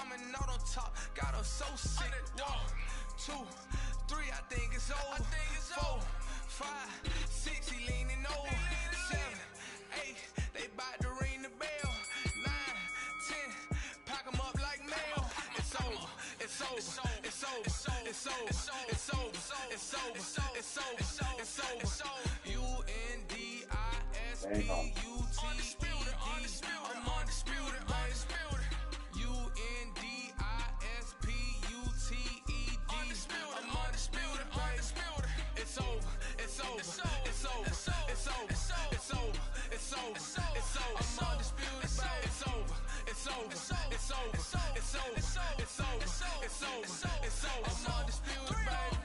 coming out on top, got her so sick. 1, 2, 3, I think it's over. 4, 5, 6, he leaning over. 7, 8, they bout to ring the bell. 9, 10, pack 'em up like mail. It's over, it's over, it's over, it's over, it's over, it's over, it's over, it's over. UNDISPUTED. I'm undisputed, undisputed. UNDISPUTED. I'm undisputed, undisputed. It's over, it's over, it's over, it's over, it's over, it's over, it's over, it's over. I'm undisputed, it's over, it's over, it's over, it's over, it's over, it's over, it's over, it's over. I'm undisputed, baby.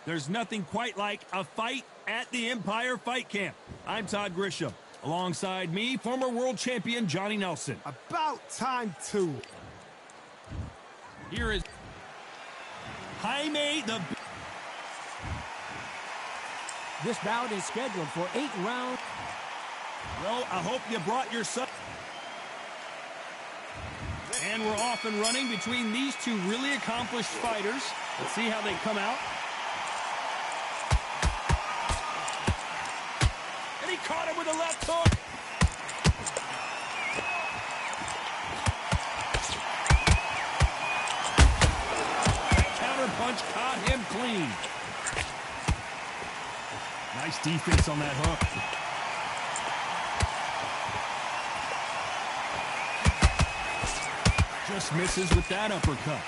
There's nothing quite like a fight at the Empire Fight Camp. I'm Todd Grisham. Alongside me, former world champion Johnny Nelson. About time, too. Here is Jaime the... This bout is scheduled for 8 rounds. Well, I hope you brought your son. And we're off and running between these two really accomplished fighters. Let's see how they come out. He caught him with a left hook. That counter punch caught him clean. Nice defense on that hook. Just misses with that uppercut.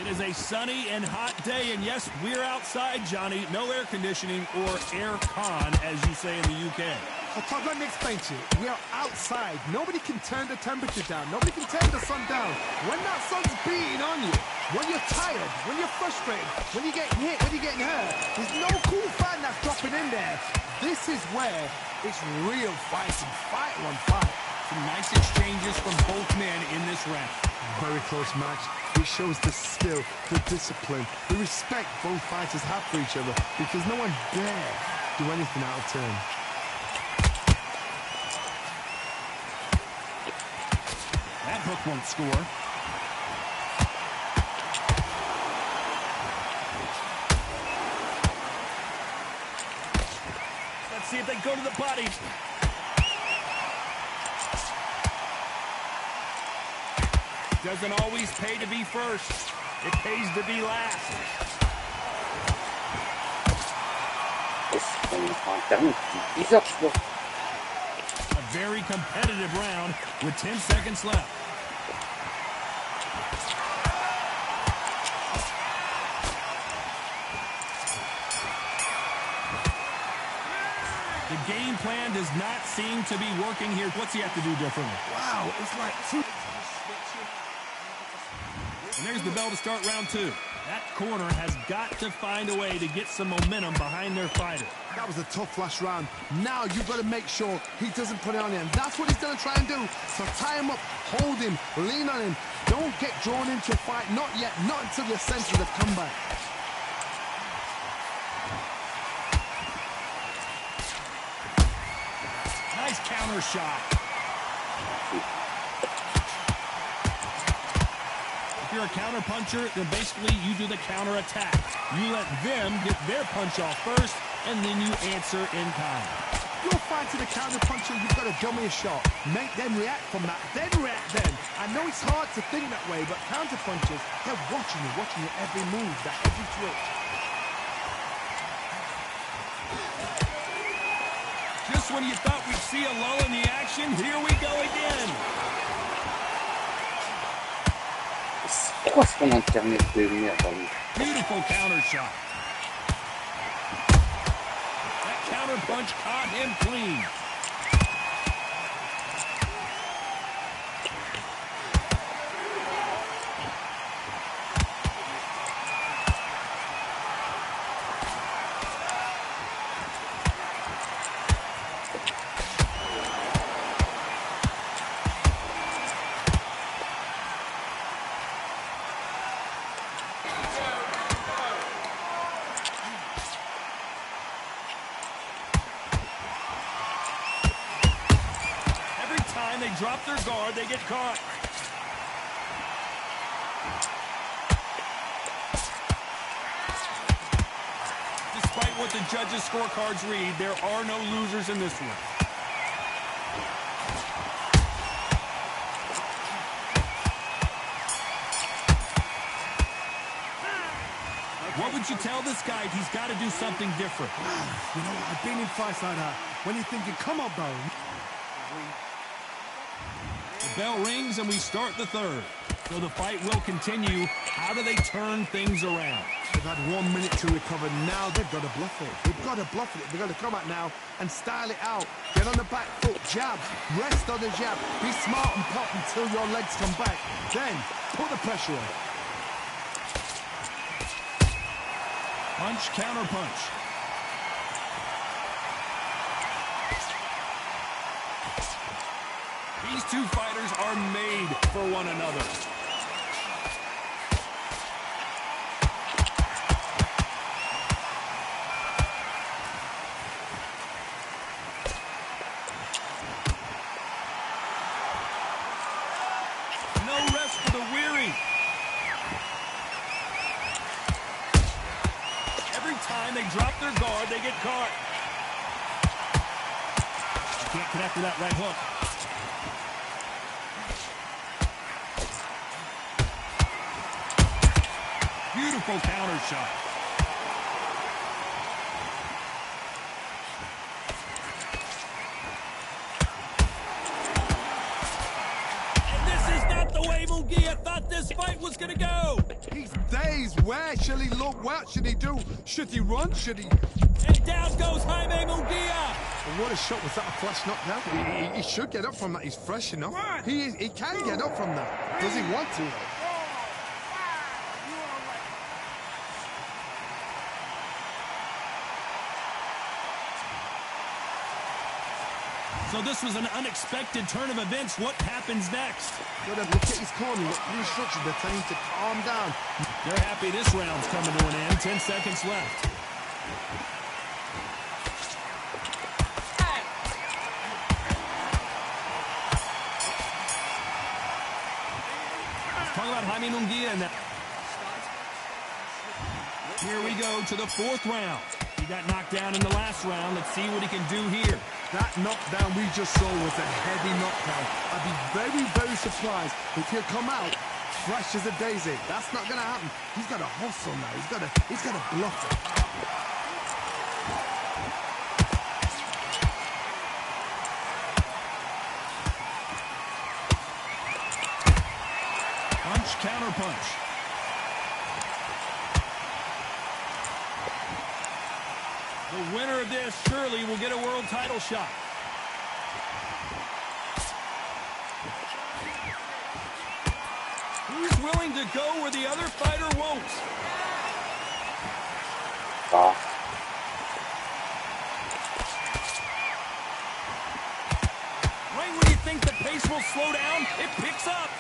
It is a sunny and hot day, and yes, we're outside, Johnny. No air conditioning or air con, as you say in the UK. Well, Todd, let me explain to you. We are outside. Nobody can turn the temperature down. Nobody can turn the sun down. When that sun's beating on you, when you're tired, when you're frustrated, when you're getting hit, when you're getting hurt, there's no cool fan that's dropping in there. This is where it's real fighting, fight on fight. Some nice exchanges from both men in this round. Very close match. It shows the skill, the discipline, the respect both fighters have for each other, because no one dare do anything out of turn. That hook won't score. Let's see if they go to the body. Doesn't always pay to be first. It pays to be last. A very competitive round with 10 seconds left. The game plan does not seem to be working here. What's he have to do differently? Wow, it's like two... And there's the bell to start round 2. That corner has got to find a way to get some momentum behind their fighter. That was a tough last round. Now you've got to make sure he doesn't put it on him. That's what he's going to try and do. So tie him up, hold him, lean on him. Don't get drawn into a fight. Not yet. Not until you're centered the comeback. Nice counter shot. If you're a counter puncher, then basically you do the counter attack. You let them get their punch off first, and then you answer in kind. You're fighting a counter puncher, you've got to dummy a shot. Make them react from that, then react then. I know it's hard to think that way, but counter punchers, they're watching your every move, that every twitch. Just when you thought we'd see a lull in the action, here we go again. C'est quoi son internet de merde? Beautiful counter shot. That counter punch caught him clean. They drop their guard, they get caught. Despite what the judges' scorecards read, there are no losers in this one. What would you tell this guy? He's got to do something different. You know, I've been in fights like that. When you're thinking, come on, Bo. The bell rings and we start the third. So the fight will continue. How do they turn things around? They've had 1 minute to recover. Now they've got to bluff it. They've got to bluff it. They've got to come out now and style it out. Get on the back foot, jab, rest on the jab. Be smart and pop until your legs come back. Then put the pressure on. Punch, counter punch. These two fighters are made for one another. No rest for the weary. Every time they drop their guard, they get caught. Can't connect with that right hook. Beautiful counter shot. And this is not the way Munguia thought this fight was going to go. He's dazed. Where shall he look? What should he do? Should he run? Should he... And down goes Jaime Munguia. What a shot. Was that a flash knockdown? He should get up from that. He's fresh enough. He can get up from that. Does he want to? So this was an unexpected turn of events. What happens next? Look at his corner. Look at the instructions. They're telling him to calm down. They're happy this round's coming to an end. 10 seconds left. Talking about Jaime Munguia and that. Here we go to the fourth round. He got knocked down in the last round. Let's see what he can do here. That knockdown we just saw was a heavy knockdown. I'd be very, very surprised if he'll come out fresh as a daisy. That's not going to happen. He's got to hustle now. He's got to bluff it. Punch, counter punch. The winner of this surely will get a world title shot. Who's willing to go where the other fighter won't? Right when you think the pace will slow down, it picks up.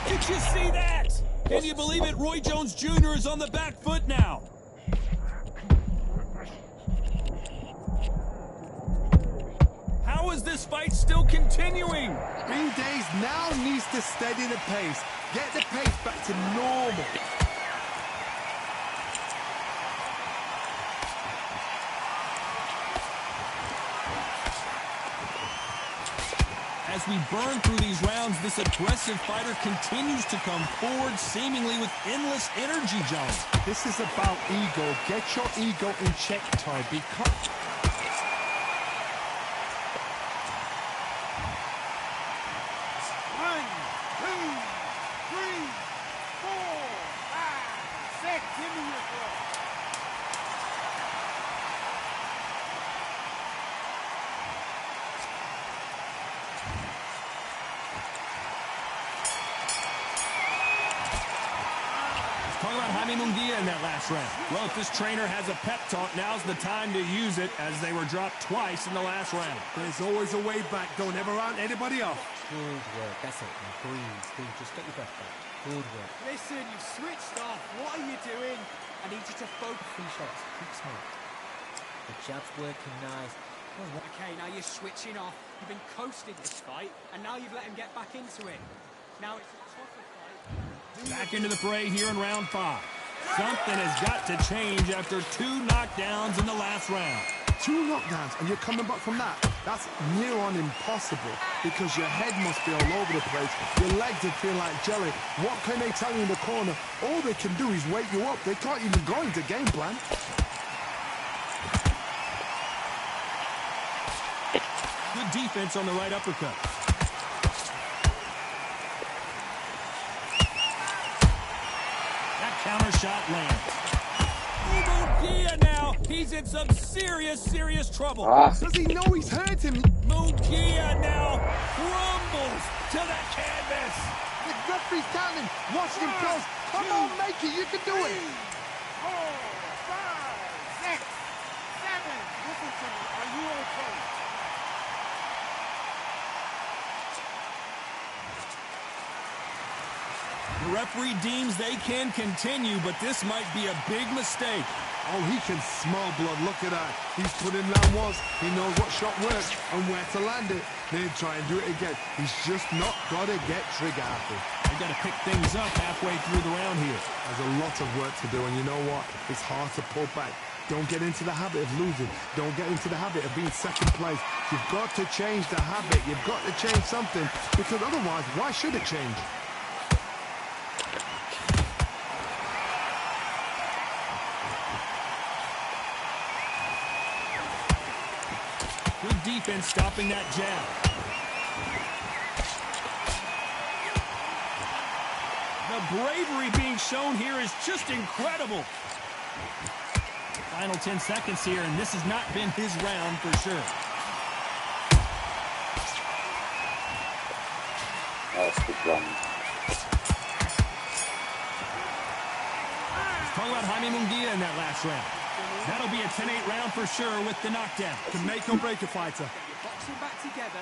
Did you see that? Can you believe it? Roy Jones Jr. is on the back foot now. How is this fight still continuing? Being dazed now needs to steady the pace. Get the pace back to normal. As we burn through these rounds, this aggressive fighter continues to come forward, seemingly with endless energy, John. This is about ego. Get your ego in check, Todd, because... In that last round. Well, if this trainer has a pep talk, now's the time to use it, as they were dropped twice in the last round. There's always a way back. Don't ever round anybody off. Good work. That's it. Now breathe. Just get your breath back. Good work. Listen, you've switched off. What are you doing? I need you to focus. 3 shots. Keep smart. The jab's working nice. Okay, now you're switching off. You've been coasting this fight, and now you've let him get back into it. Now it's a tougher fight. Back into the fray here in round 5. Something has got to change after 2 knockdowns in the last round. 2 knockdowns, and you're coming back from that? That's near on impossible, because your head must be all over the place. Your legs would feel like jelly. What can they tell you in the corner? All they can do is wake you up. They can't even go into game plan. Good defense on the right uppercut. Counter shot lands. Munguia now. He's in some serious trouble. Does he know he's hurt him? Munguia now crumbles to the canvas. The referee's counting. Watch him close. Come on, make it. You can do it. 4, 5, 6, 7. Listen to me. Are you okay? The referee deems they can continue, but this might be a big mistake. Oh, he can smell blood. Look at that. He's put in land once. He knows what shot works and where to land it. Then try and do it again. He's just not got to get trigger happy. They got to pick things up halfway through the round here. There's a lot of work to do, and you know what? It's hard to pull back. Don't get into the habit of losing. Don't get into the habit of being second place. You've got to change the habit. You've got to change something, because otherwise, why should it change? Good defense stopping that jab. The bravery being shown here is just incredible. Final 10 seconds here, and this has not been his round for sure. That's a good run. Talk about Jaime Munguia in that last round. That'll be a 10-8 round for sure with the knockdown. Can make or break a fighter. Boxing back together.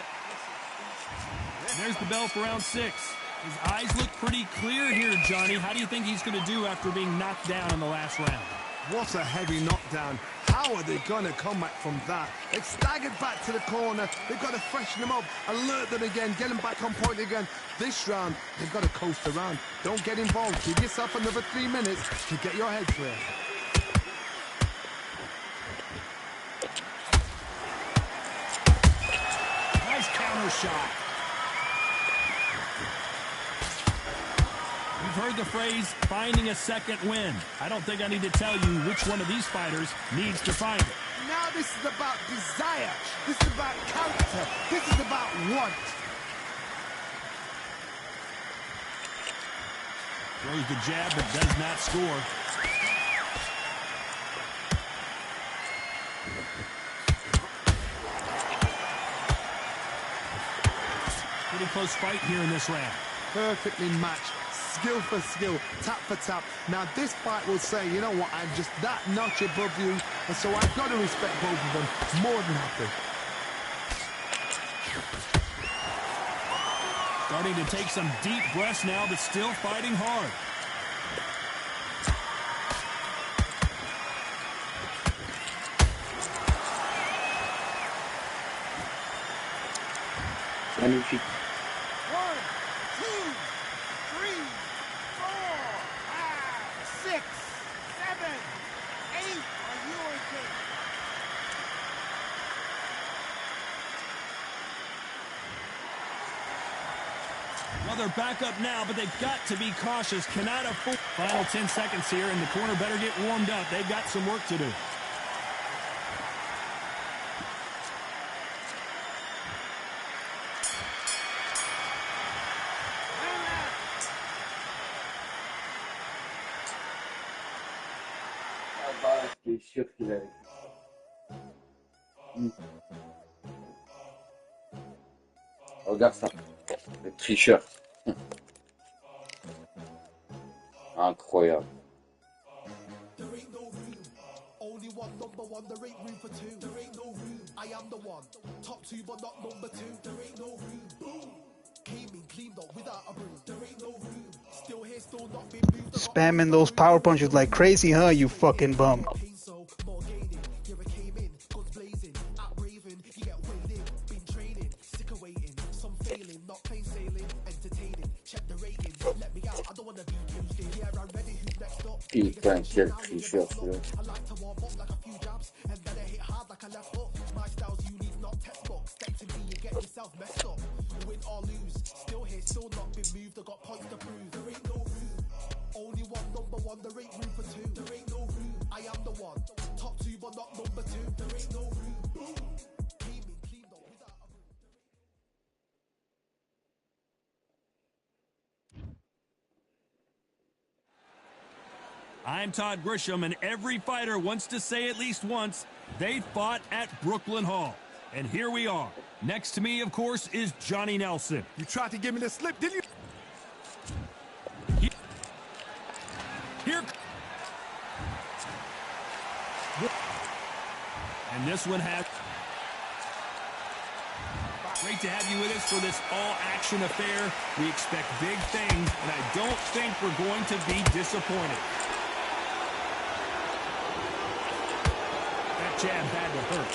There's the bell for round 6. His eyes look pretty clear here, Johnny. How do you think he's going to do after being knocked down in the last round? What a heavy knockdown. How are they going to come back from that? They've staggered back to the corner. They've got to freshen them up, alert them again, get them back on point again. This round, they've got to coast around. Don't get involved. Give yourself another 3 minutes to get your head clear. Nice counter shot. You've heard the phrase, finding a second win. I don't think I need to tell you which one of these fighters needs to find it. Now this is about desire. This is about character. This is about want. Throws the jab, but does not score. Pretty close fight here in this round. Perfectly matched. Skill for skill, tap for tap. Now this fight will say, you know what, I'm just that notch above you, and so I've got to respect both of them more than happy. Starting to take some deep breaths now, but still fighting hard. Energy. 1, 2, 3, 4, 5, 6, 7, 8. Are you okay? they're back up now, but they've got to be cautious. Cannot afford. Final 10 seconds here, and the corner better get warmed up. They've got some work to do. Değişiyor ileri. Regarde ça. Le tricheur. Incroyable. Only one number one, there ain't room for two. There ain't no room. I am the one. Top two, but not number two. There ain't no room. Boom. Came in, cleaned up without a broom. There ain't no room. Still here, still not been moved. Spamming those power punches like crazy, huh, you fucking bum? So more gaining. Here I came in, guns blazing, out raving. You get waiting, been training, sick of waiting. Some failing, not plain sailing, entertaining. Check the rating, let me out. I don't wanna be used in. Yeah, I'm ready. Who's next up? Putain, quel tricheur celui-là. I like to warm up like a few jabs, and then I hit hard like a left hook. My style's unique, not textbook. Step to me, you get yourself messed up. Win or lose, still here, still not been moved. I got points to prove. There ain't no room. Only one number one, there ain't room for two. There ain't no room. I am the one. Top two, but not number two. There ain't no room. Boom. Came in, cleaned up without a broom. I'm Todd Grisham, and every fighter wants to say at least once they fought at Brooklyn Hall. And here we are. Next to me, of course, is Johnny Nelson. You tried to give me the slip, didn't you? Here. And this one has... Great to have you with us for this all-action affair. We expect big things, and I don't think we're going to be disappointed. That jab had to hurt.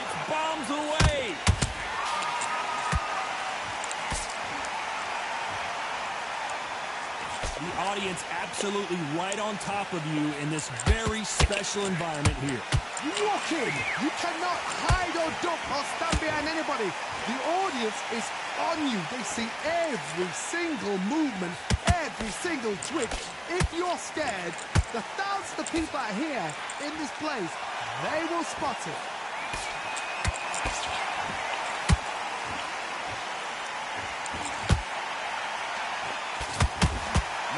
It's bombs away. The audience absolutely right on top of you in this very special environment here. You walk in, you cannot hide or duck or stand behind anybody. The audience is on you. They see every single movement, every single twitch. If you're scared, the thousands of people out here in this place, they will spot it.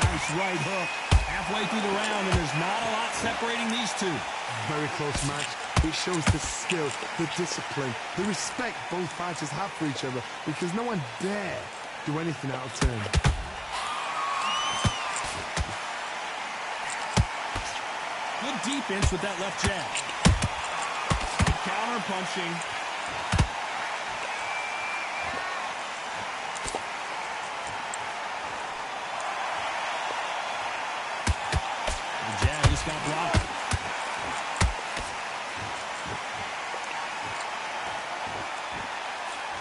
Nice right hook. Halfway through the round, and there's not a lot separating these two. Very close match. It shows the skill, the discipline, the respect both fighters have for each other, because no one dare do anything out of turn. Good defense with that left jab. Good counter punching. The jab just got blocked.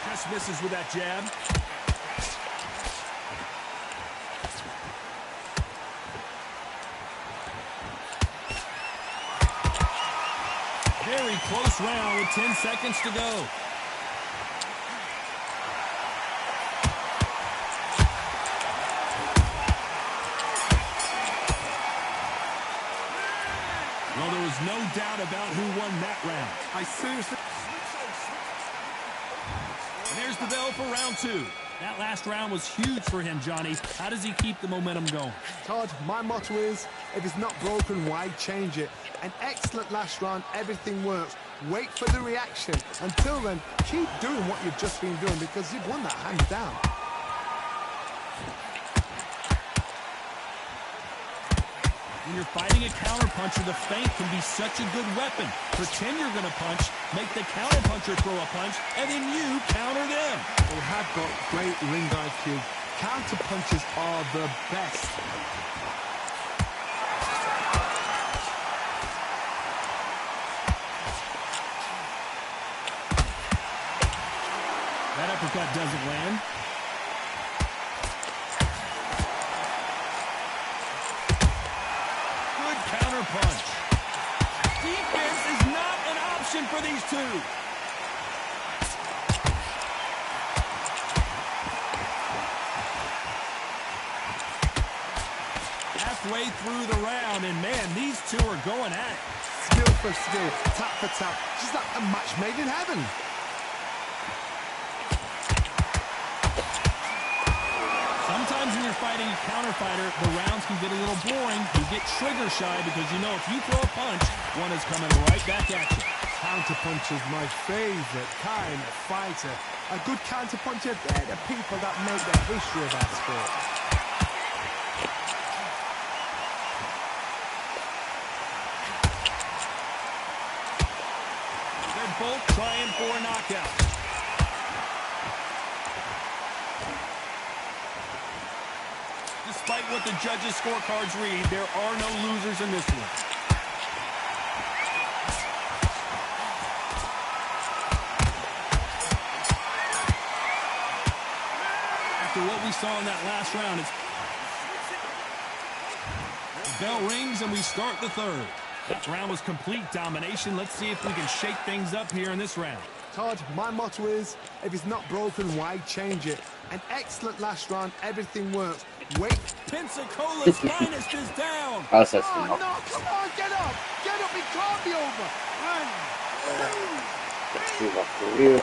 Just misses with that jab. Very close round with 10 seconds to go. Well, there was no doubt about who won that round. I seriously... And there's the bell for round two. That last round was huge for him, Johnny. How does he keep the momentum going? Todd, my motto is, if it's not broken, why change it? An excellent last round, everything works. Wait for the reaction. Until then, keep doing what you've just been doing, because you've won that hands down. When you're fighting a counterpuncher, the feint can be such a good weapon. Pretend you're going to punch, make the counterpuncher throw a punch, and then you counter them. They have got great ring IQ. Counter punches are the best. That uppercut doesn't land. Good counter punch. for these two. Halfway through the round, and man, these two are going at it. Skill for skill, tap for tap, just like a match made in heaven. Sometimes when you're fighting a counter fighter, the rounds can get a little boring. You get trigger shy because you know if you throw a punch, one is coming right back at you. Counter puncher is my favorite kind of fighter. A good counter puncher, they're the people that make the history of our sport. They're both trying for a knockout. Despite what the judges' scorecards read, there are no losers in this one. After what we saw in that last round, the bell rings and we start the third. That round was complete domination. Let's see if we can shake things up here in this round. Todd, my motto is, if it's not broken, why change it? An excellent last round, everything works. Wait. Pensacola's finest is down. Oh, no, come on, get up. Get up, it can't be over. One, two, three.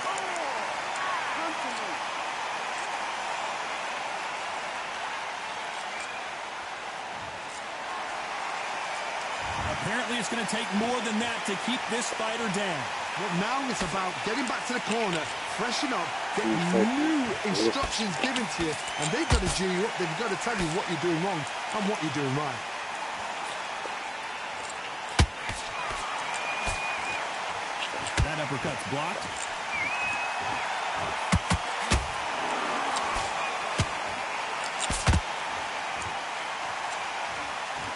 Apparently it's going to take more than that to keep this fighter down. Well, now it's about getting back to the corner, freshen up, getting new instructions given to you, and they've got to G you up. They've got to tell you what you're doing wrong and what you're doing right. That uppercut's blocked.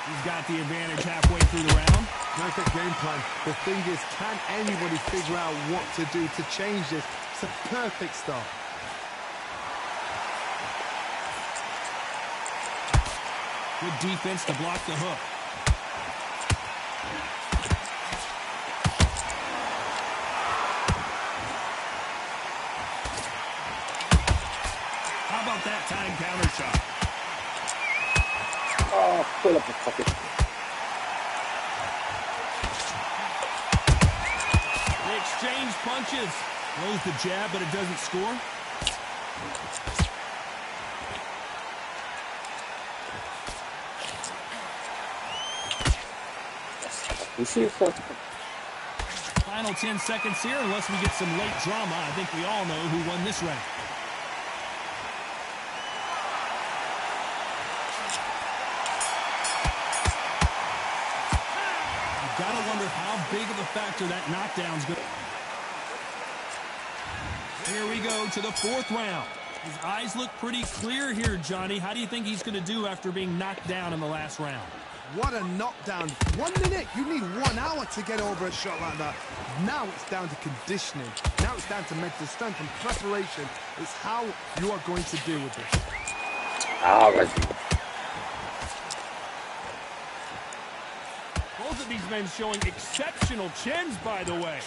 He's got the advantage halfway through the round. Perfect game plan. The thing is, can anybody figure out what to do to change this? It's a perfect start. Good defense to block the hook. How about that time counter shot? Oh, pull up the fucking. They exchange punches. Throws the jab, but it doesn't score. Final 10 seconds here, unless we get some late drama. I think we all know who won this round. You've got to wonder how big of a factor that knockdown's going to be. Here we go to the fourth round. His eyes look pretty clear here, Johnny. How do you think he's going to do after being knocked down in the last round? What a knockdown. 1 minute, you need 1 hour to get over a shot like that. Now it's down to conditioning. Now it's down to mental strength and preparation. It's how you are going to deal with this. Both of these men showing exceptional chins, by the way.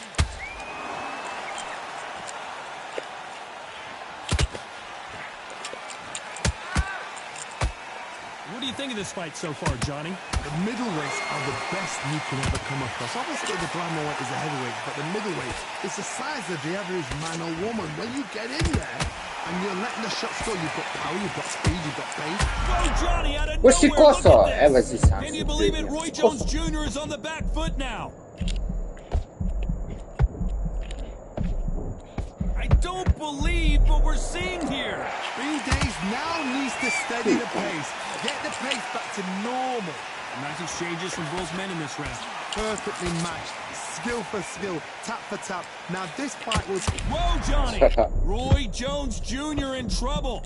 What do you think of this fight so far, Johnny? The middleweights are the best you can ever come across. Obviously, the glamour weight is a heavyweight, but the middleweight is the size of the average man or woman. When you get in there and you're letting the shots go, you've got power, you've got speed, you've got pace. Whoa, Johnny, out of What's nowhere, look at was this. Can you believe it? Roy Jones Jr. is on the back foot now. I don't believe what we're seeing here. Green Days now needs to steady the pace. Get the pace back to normal. Nice exchanges from both men in this round. Perfectly matched. Skill for skill. Tap for tap. Now this fight was... Whoa, Johnny! Roy Jones Jr. in trouble.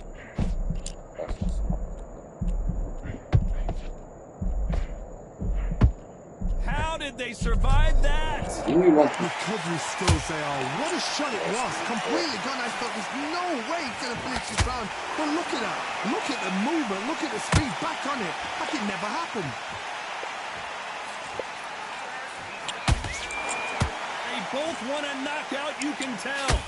How did they survive that? Recovery skills they are. What a shot it was. Completely gone. I thought there's no way he's going to finish this round. But look at that. Look at the movement. Look at the speed. Back on it. Like it never happened. A both want a knockout, you can tell.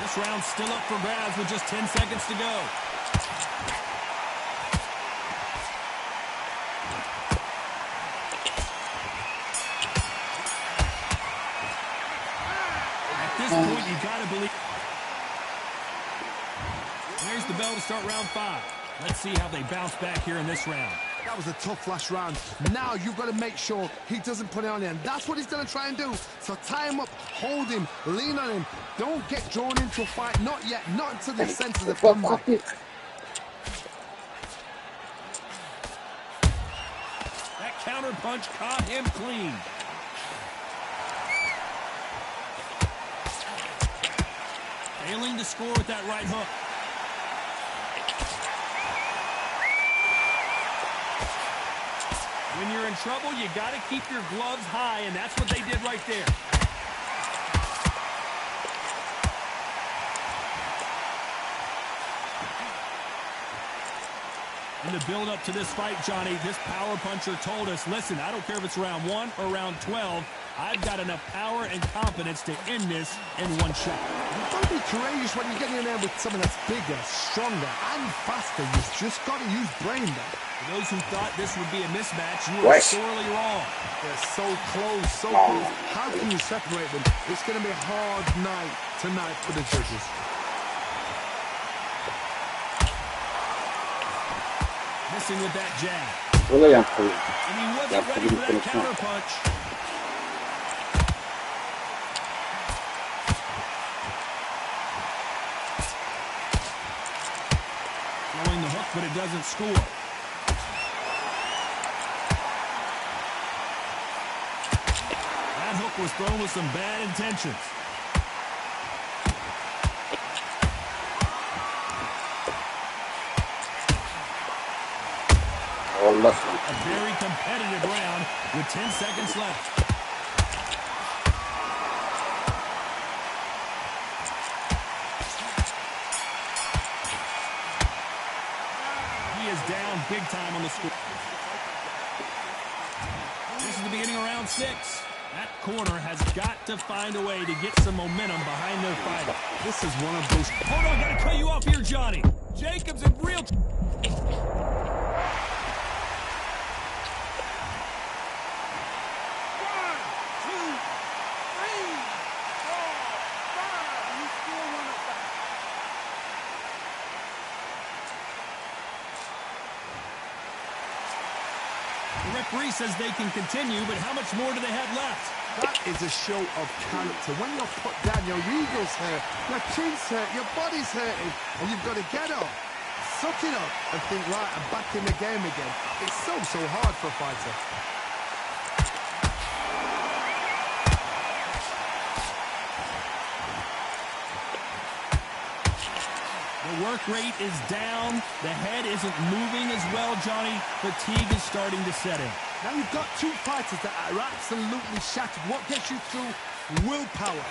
This round's still up for grabs with just 10 seconds to go. At this point, you got to believe. There's the bell to start round 5. Let's see how they bounce back here in this round. That was a tough last round. Now you've got to make sure he doesn't put it on you. And that's what he's going to try and do. So tie him up, hold him, lean on him. Don't get drawn into a fight. Not yet. Not until the senses have come back. That counter punch caught him clean. Failing to score with that right hook. When you're in trouble, you got to keep your gloves high, and that's what they did right there. In the build-up to this fight, Johnny, this power puncher told us, listen, I don't care if it's round 1 or round 12, I've got enough power and confidence to end this in one shot. You've got to be courageous when you're getting in there with someone that's bigger, stronger, and faster. You've just got to use brain there. For those who thought this would be a mismatch, you were sorely wrong. They're so close, so close. How can you separate them? It's going to be a hard night tonight for the judges. Missing with that jab. Böyle yaptım. And he wasn't ready for that counter punch. Throwing the hook, but it doesn't score. That hook was thrown with some bad intentions. Allah. A very competitive round with 10 seconds left. He is down big time on the score. This is the beginning of round 6. That corner has got to find a way to get some momentum behind their fighter. This is one of those... Hold on, got to cut you off here, Johnny. Jacobs in real... The referee says they can continue, but how much more do they have left? That is a show of character. When you're put down, your ego's hurt, your chin's hurt, your body's hurting, and you've got to get up, suck it up, and think, right, I'm back in the game again. It's so hard for a fighter. The work rate is down. The head isn't moving as well, Johnny. Fatigue is starting to set in. Now you've got two fighters that are absolutely shattered. What gets you through? Willpower.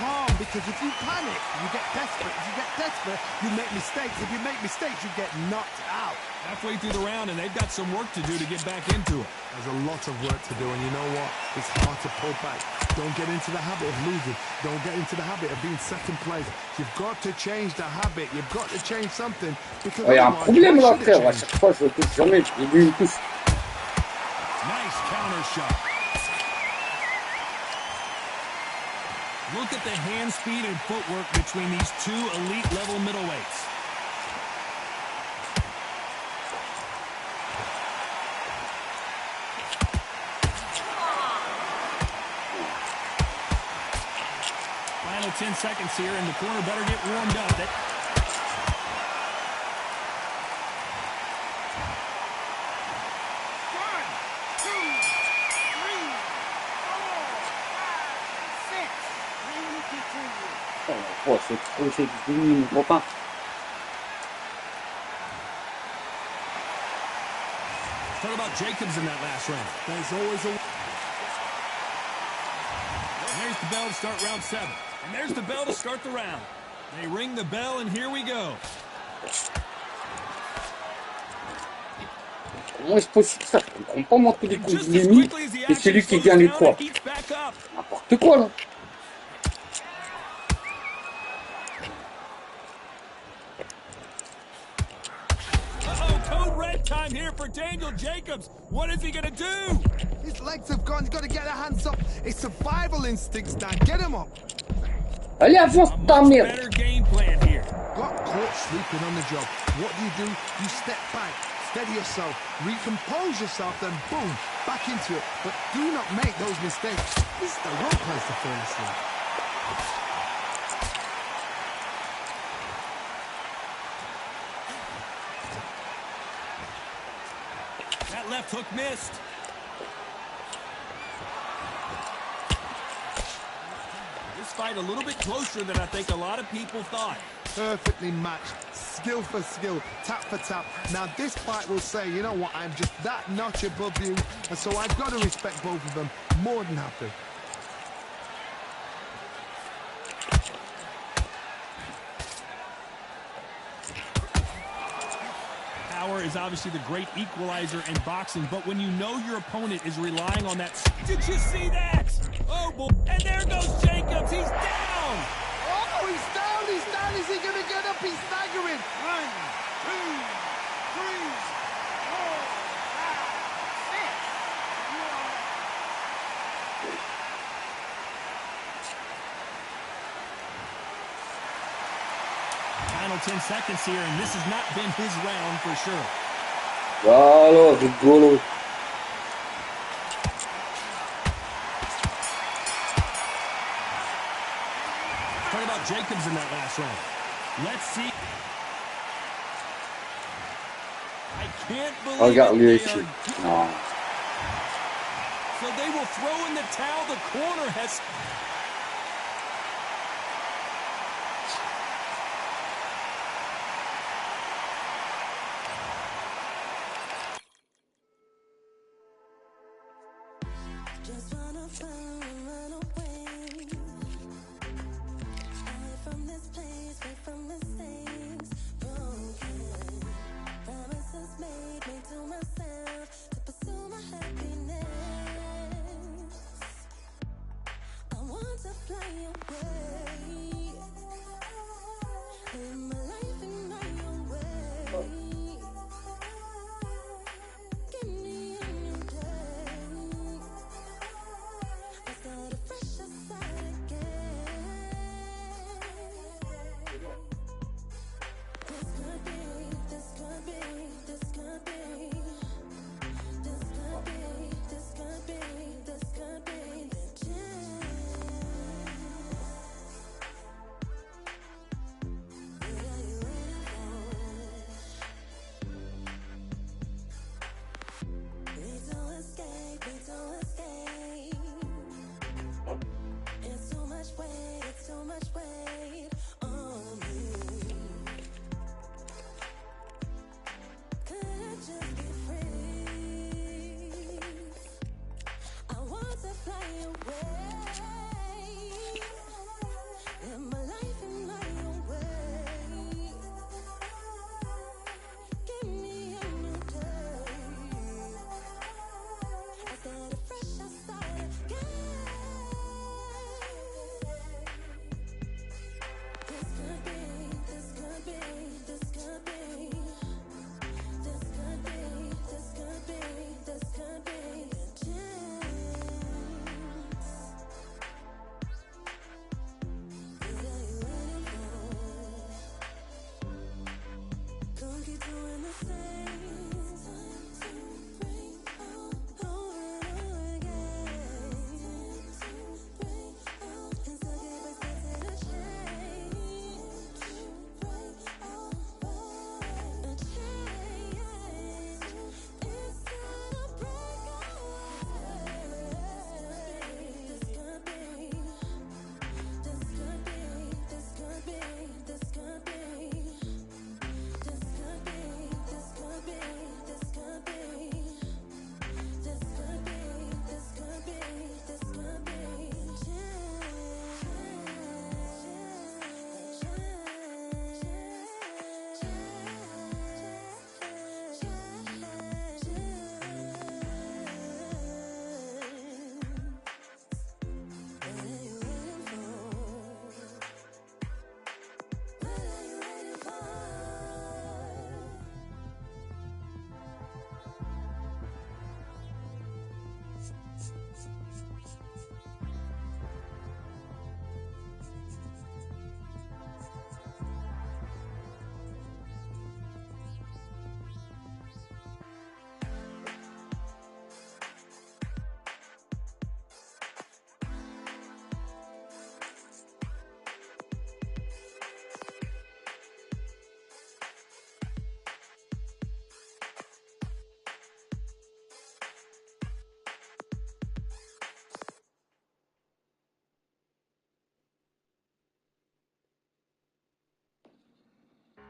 Calm, because if you panic, you get desperate. If you get desperate, you make mistakes. If you make mistakes, you get knocked out. Halfway through the round, and they've got some work to do to get back into it. There's a lot of work to do, and you know what? It's hard to pull back. Don't get into the habit of losing. Don't get into the habit of being second place. You've got to change the habit. You've got to change something. Because Ya problemi var ya, chaque fois je touche jamais, j'ai vu une touche. Nice counter shot. Look at the hand speed and footwork between these two elite-level middleweights. Final 10 seconds here, and the corner better get warmed up. Oh, c'est digne, mon copain. What about Jacobs in that last round? There's always a... And there's the bell to start round 7. And there's the bell to start the round. They ring the bell, and here we go. Comment est-ce possible ça? Je comprends pas moi tous les And coups que just je l'ai as mis. quickly as the Et c'est action lui qui slows gagne down, quoi? it heats back up. N'importe quoi là. Uh-oh, code red time here for Daniel Jacobs. What is he gonna do? His legs have gone. He's got to get their hands up. It's survival instincts now. Get him up. Allez, avance A ta much merde. better game plan here. Got caught sleeping on the job. What do? You step back, steady yourself, recompose yourself, then boom, back into it. But do not make those mistakes. This is the wrong place to fall asleep. That left hook missed. This fight a little bit closer than I think a lot of people thought. Perfectly matched, skill for skill, tap for tap. Now this fight will say, you know what, I'm just that notch above you, and so I've got to respect both of them. More than happy. Power is obviously the great equalizer in boxing, but when you know your opponent is relying on that... Did you see that? Oh, boy. And there goes Jacobs. He's down. Oh, he's down, he's down. Is he going to get up? He's staggering. 1, 2, 3, 4, 5, 6. Final 10 seconds here, and this has not been his round for sure. Voilà, rigolo. Talk about Jacobs in that last round. Let's see. I can't believe Regarde-lui it. ici. Non. So they will throw in the towel. The corner has... Just wanna run away. Away from this place, away from mistakes. Broken promises made to myself to pursue my happiness. I want to fly away. Live my life in my own way. Give me a new day. I start a fresh aside again.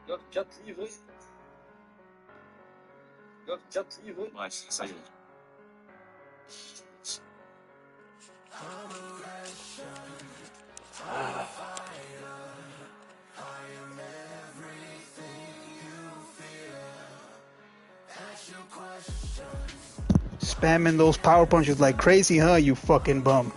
Gars, 4 livrés. Gars, 4 livrés. Bref, ça y est. Spamming those power punches like crazy, huh, you fucking bum.